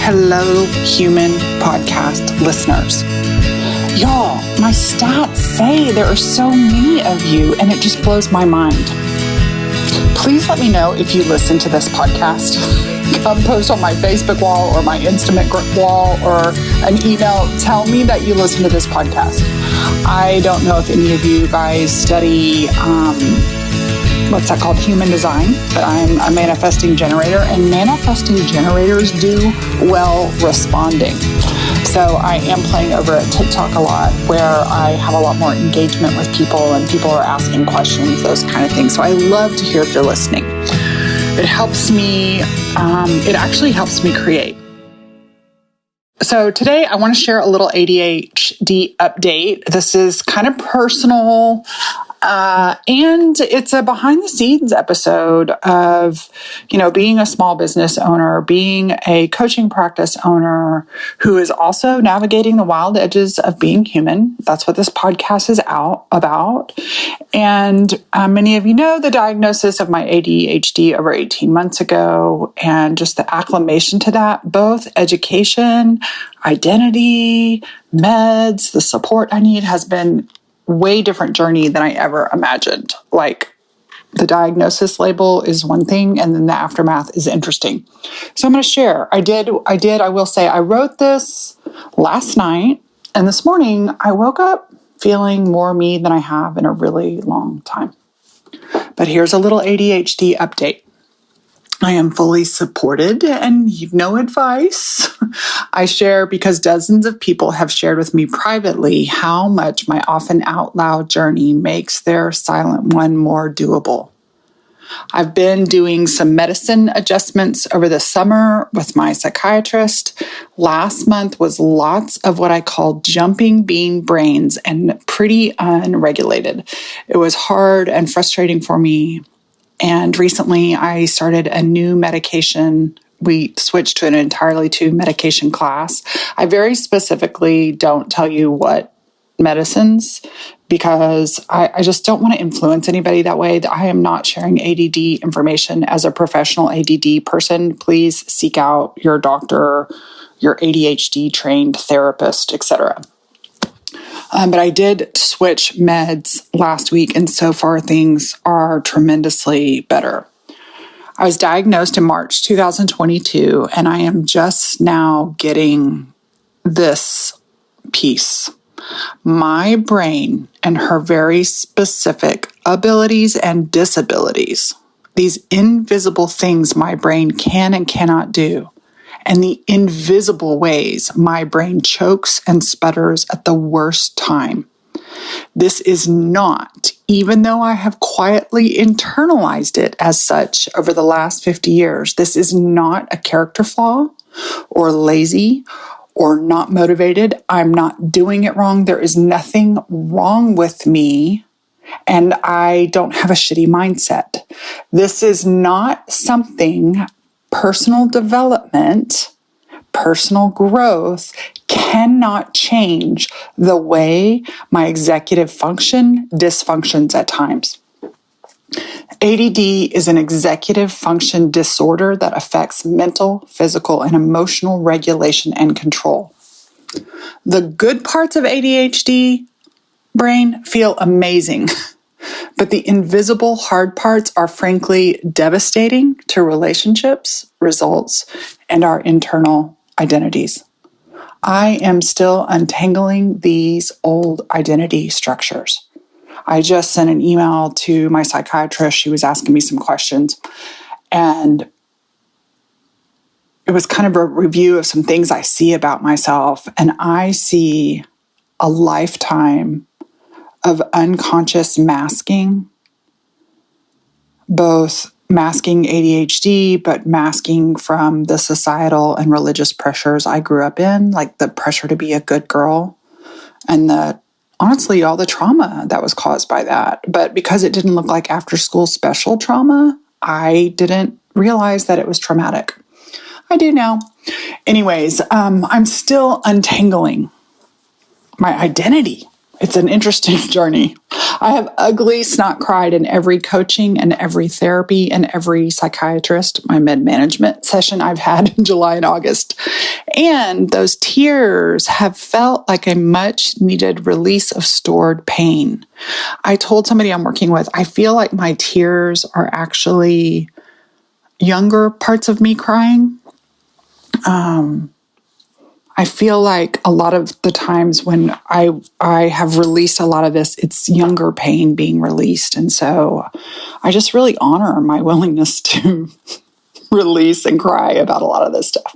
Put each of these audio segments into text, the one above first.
Hello, human podcast listeners. Y'all, my stats say there are so many of you, and it just blows my mind. Please let me know if you listen to this podcast. Come post on my Facebook wall or my Instagram wall or an email. Tell me that you listen to this podcast. I don't know if any of you guys study what's that called? Human design, but I'm a manifesting generator, and manifesting generators do well responding. So I am playing over at TikTok a lot, where I have a lot more engagement with people and people are asking questions, those kind of things. So I love to hear if you're listening. It helps me, it actually helps me create. So today I want to share a little ADHD update. This is kind of personal, and it's a behind the scenes episode of, being a small business owner, being a coaching practice owner who is also navigating the wild edges of being human. That's what this podcast is about. And many of you know the diagnosis of my ADHD over 18 months ago, and just the acclimation to that, both education, identity, meds, the support I need has been way different journey than I ever imagined. Like, the diagnosis label is one thing, and then the aftermath is interesting. So I'm going to share. I will say I wrote this last night, and this morning I woke up feeling more me than I have in a really long time. But here's a little ADHD update. I am fully supported and need no advice. I share because dozens of people have shared with me privately how much my often out loud journey makes their silent one more doable. I've been doing some medicine adjustments over the summer with my psychiatrist. Last month was lots of what I call jumping bean brains and pretty unregulated. It was hard and frustrating for me. And recently I started a new medication. We switched to an entirely to medication class. I very specifically don't tell you what medicines, because I just don't want to influence anybody that way. I am not sharing ADD information as a professional ADD person. Please seek out your doctor, your ADHD trained therapist, etc. But I did switch meds last week, and so far things are tremendously better. I was diagnosed in March 2022, and I am just now getting this piece. My brain and her very specific abilities and disabilities, these invisible things my brain can and cannot do, and the invisible ways my brain chokes and sputters at the worst time. This is not, even though I have quietly internalized it as such over the last 50 years, this is not a character flaw or lazy or not motivated. I'm not doing it wrong. There is nothing wrong with me, and I don't have a shitty mindset. This is not something personal development, personal growth cannot change the way my executive function dysfunctions at times. ADD is an executive function disorder that affects mental, physical, and emotional regulation and control. The good parts of ADHD brain feel amazing, but the invisible hard parts are frankly devastating to relationships, results, and our internal identities. I am still untangling these old identity structures. I just sent an email to my psychiatrist. She was asking me some questions, and it was kind of a review of some things I see about myself. And I see a lifetime of unconscious masking, both masking ADHD, but masking from the societal and religious pressures I grew up in, like the pressure to be a good girl and honestly, all the trauma that was caused by that. But because it didn't look like after school special trauma, I didn't realize that it was traumatic. I do now. Anyways, I'm still untangling my identity. It's an interesting journey. I have ugly snot cried in every coaching and every therapy and every psychiatrist, my med management session I've had in July and August. And those tears have felt like a much needed release of stored pain. I told somebody I'm working with, I feel like my tears are actually younger parts of me crying. I feel like a lot of the times when I have released a lot of this, it's younger pain being released. And so I just really honor my willingness to release and cry about a lot of this stuff.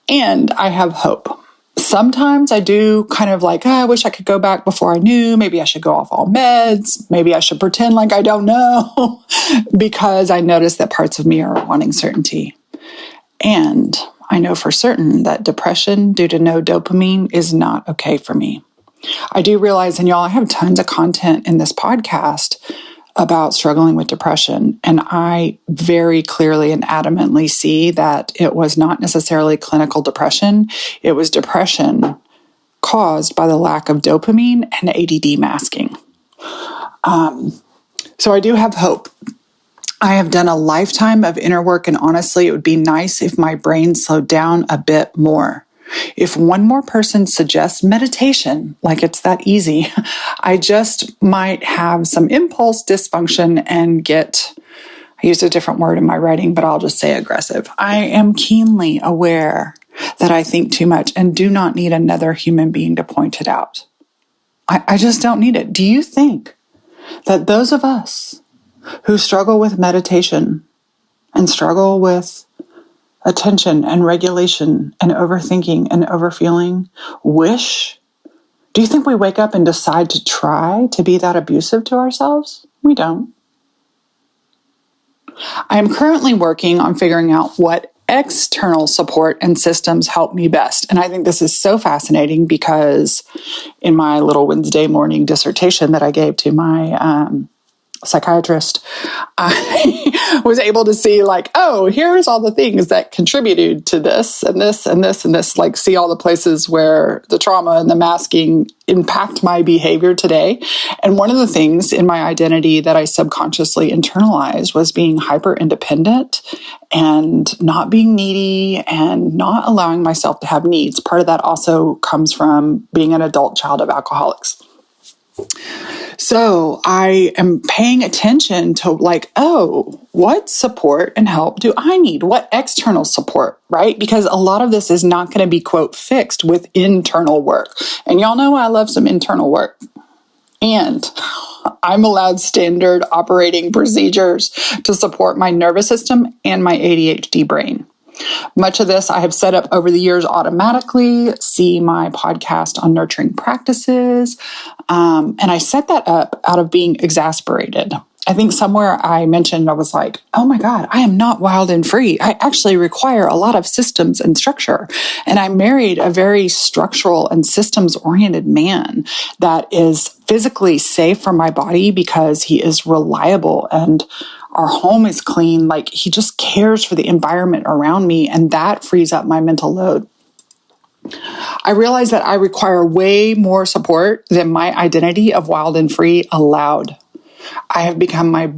And I have hope. Sometimes I do kind of like, I wish I could go back before I knew. Maybe I should go off all meds. Maybe I should pretend like I don't know because I notice that parts of me are wanting certainty. And I know for certain that depression due to no dopamine is not okay for me. I do realize, and y'all, I have tons of content in this podcast about struggling with depression. And I very clearly and adamantly see that it was not necessarily clinical depression. It was depression caused by the lack of dopamine and ADD masking. So I do have hope. I have done a lifetime of inner work, and honestly, it would be nice if my brain slowed down a bit more. If one more person suggests meditation, like it's that easy, I just might have some impulse dysfunction and get, I used a different word in my writing, but I'll just say aggressive. I am keenly aware that I think too much and do not need another human being to point it out. I just don't need it. Do you think that those of us who struggle with meditation and struggle with attention and regulation and overthinking and overfeeling do you think we wake up and decide to try to be that abusive to ourselves? We don't. I am currently working on figuring out what external support and systems help me best. And I think this is so fascinating because in my little Wednesday morning dissertation that I gave to my psychiatrist, I was able to see like, oh, here's all the things that contributed to this and this and this and this, like see all the places where the trauma and the masking impact my behavior today. And one of the things in my identity that I subconsciously internalized was being hyper independent and not being needy and not allowing myself to have needs. Part of that also comes from being an adult child of alcoholics. So I am paying attention to like, oh, what support and help do I need? What external support, right? Because a lot of this is not going to be, quote, fixed with internal work. And y'all know I love some internal work. And I'm allowed standard operating procedures to support my nervous system and my ADHD brain. Much of this I have set up over the years automatically. See my podcast on nurturing practices. And I set that up out of being exasperated. I think somewhere I mentioned, I was like, oh my God, I am not wild and free. I actually require a lot of systems and structure. And I married a very structural and systems-oriented man that is physically safe for my body because he is reliable and our home is clean. Like he just cares for the environment around me, and that frees up my mental load. I realize that I require way more support than my identity of wild and free allowed. I have become my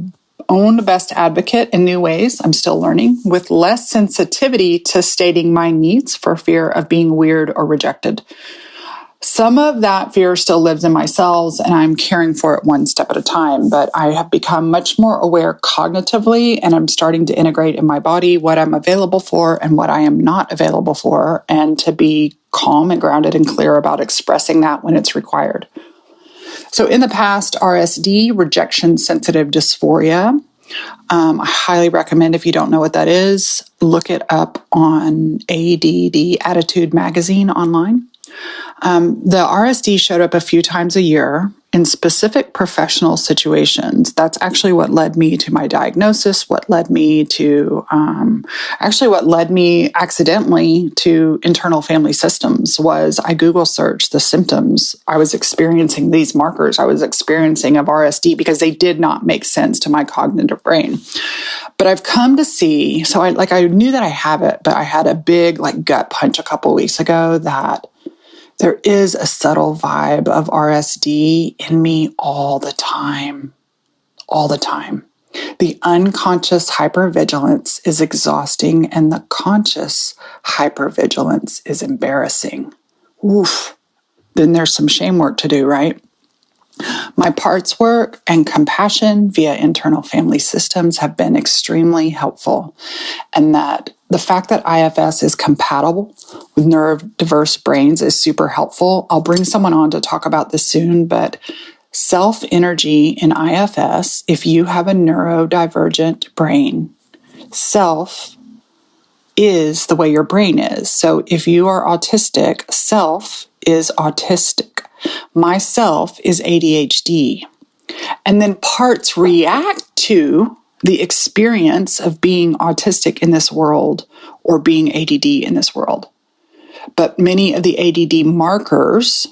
own best advocate in new ways. I'm still learning, with less sensitivity to stating my needs for fear of being weird or rejected. Some of that fear still lives in my cells, and I'm caring for it one step at a time, but I have become much more aware cognitively, and I'm starting to integrate in my body what I'm available for and what I am not available for, and to be calm and grounded and clear about expressing that when it's required. So in the past, RSD, rejection sensitive dysphoria, I highly recommend, if you don't know what that is, look it up on ADD Attitude magazine online. The RSD showed up a few times a year in specific professional situations. That's actually what led me to my diagnosis, what led me accidentally to internal family systems was I Google searched the symptoms I was experiencing, these markers I was experiencing of RSD, because they did not make sense to my cognitive brain. But I've come to see, so I knew that I have it, but I had a big gut punch a couple of weeks ago that There is a subtle vibe of RSD in me all the time. All the time. The unconscious hypervigilance is exhausting, and the conscious hypervigilance is embarrassing. Oof. Then there's some shame work to do, right? My parts work and compassion via internal family systems have been extremely helpful. And that the fact that IFS is compatible with neurodiverse brains is super helpful. I'll bring someone on to talk about this soon, but self-energy in IFS, if you have a neurodivergent brain, self is the way your brain is. So if you are autistic, self is autistic. Myself is ADHD. And then parts react to the experience of being autistic in this world or being ADD in this world. But many of the ADD markers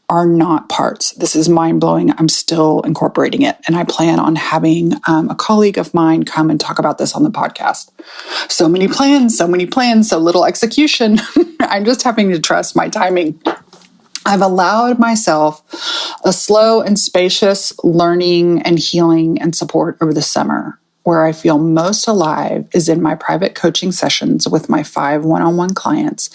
are not parts. This is mind-blowing. I'm still incorporating it. And I plan on having a colleague of mine come and talk about this on the podcast. So many plans, so little execution. I'm just having to trust my timing. I've allowed myself a slow and spacious learning and healing and support over the summer. Where I feel most alive is in my private coaching sessions with my 5 one-on-one clients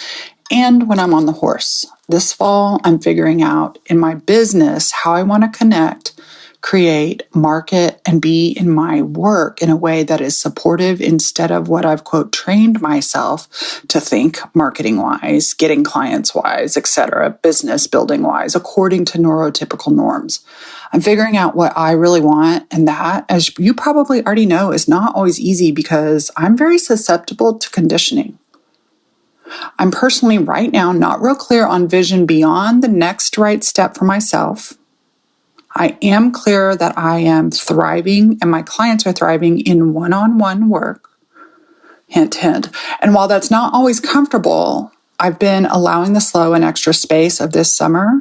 and when I'm on the horse. This fall, I'm figuring out in my business how I want to connect, create, market, and be in my work in a way that is supportive instead of what I've, quote, trained myself to think marketing-wise, getting clients-wise, etc., business building-wise, according to neurotypical norms. I'm figuring out what I really want, and that, as you probably already know, is not always easy because I'm very susceptible to conditioning. I'm personally right now not real clear on vision beyond the next right step for myself. I am clear that I am thriving and my clients are thriving in one-on-one work. Hint, hint. And while that's not always comfortable, I've been allowing the slow and extra space of this summer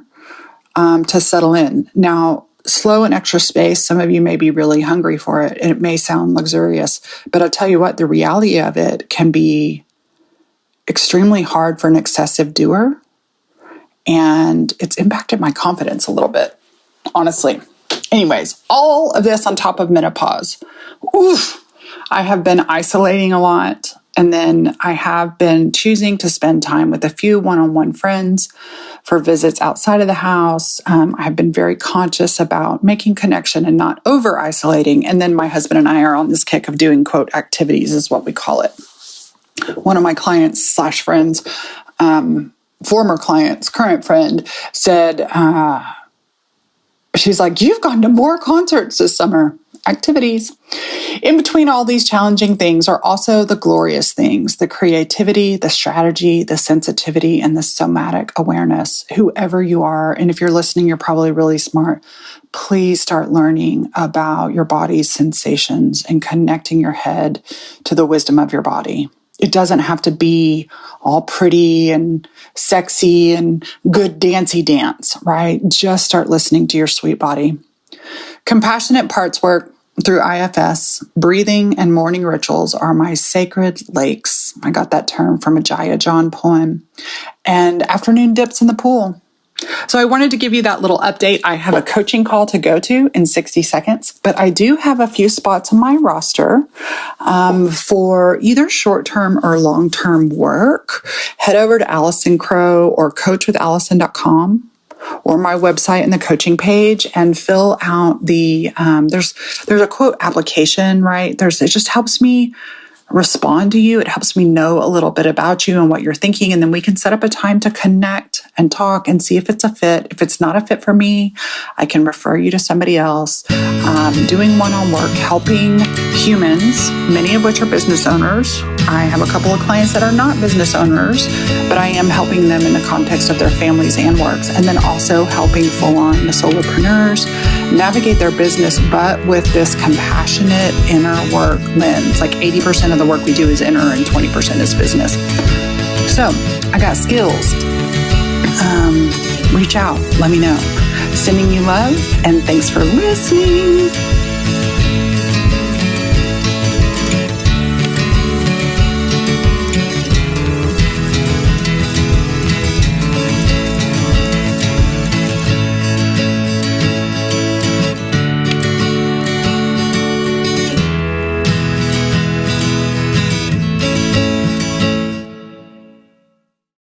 to settle in. Now, slow and extra space, some of you may be really hungry for it, and it may sound luxurious, but I'll tell you what, the reality of it can be extremely hard for an excessive doer, and it's impacted my confidence a little bit, honestly. Anyways, all of this on top of menopause. Oof, I have been isolating a lot, and then I have been choosing to spend time with a few one-on-one friends for visits outside of the house. I've been very conscious about making connection and not over-isolating. And then my husband and I are on this kick of doing, quote, activities is what we call it. One of my clients / friends, former clients, current friend, said, she's like, you've gone to more concerts this summer. Activities. In between all these challenging things are also the glorious things, the creativity, the strategy, the sensitivity, and the somatic awareness. Whoever you are, and if you're listening, you're probably really smart. Please start learning about your body's sensations and connecting your head to the wisdom of your body. It doesn't have to be all pretty and sexy and good dancey dance, right? Just start listening to your sweet body. Compassionate parts work through IFS, breathing and morning rituals are my sacred lakes. I got that term from a Jaya John poem. And afternoon dips in the pool. So I wanted to give you that little update. I have a coaching call to go to in 60 seconds, but I do have a few spots on my roster for either short-term or long-term work. Head over to Allison Crow or coachwithallison.com or my website and the coaching page and fill out the, there's a quote application, right? It just helps me respond to you. It helps me know a little bit about you and what you're thinking. And then we can set up a time to connect and talk and see if it's a fit. If it's not a fit for me, I can refer you to somebody else. Doing one-on-one work, helping humans, many of which are business owners. I have a couple of clients that are not business owners, but I am helping them in the context of their families and works. And then also helping full-on solopreneurs navigate their business, but with this compassionate inner work lens. Like 80% of the work we do is inner and 20% is business. So I got skills. Reach out, let me know. Sending you love, and thanks for listening.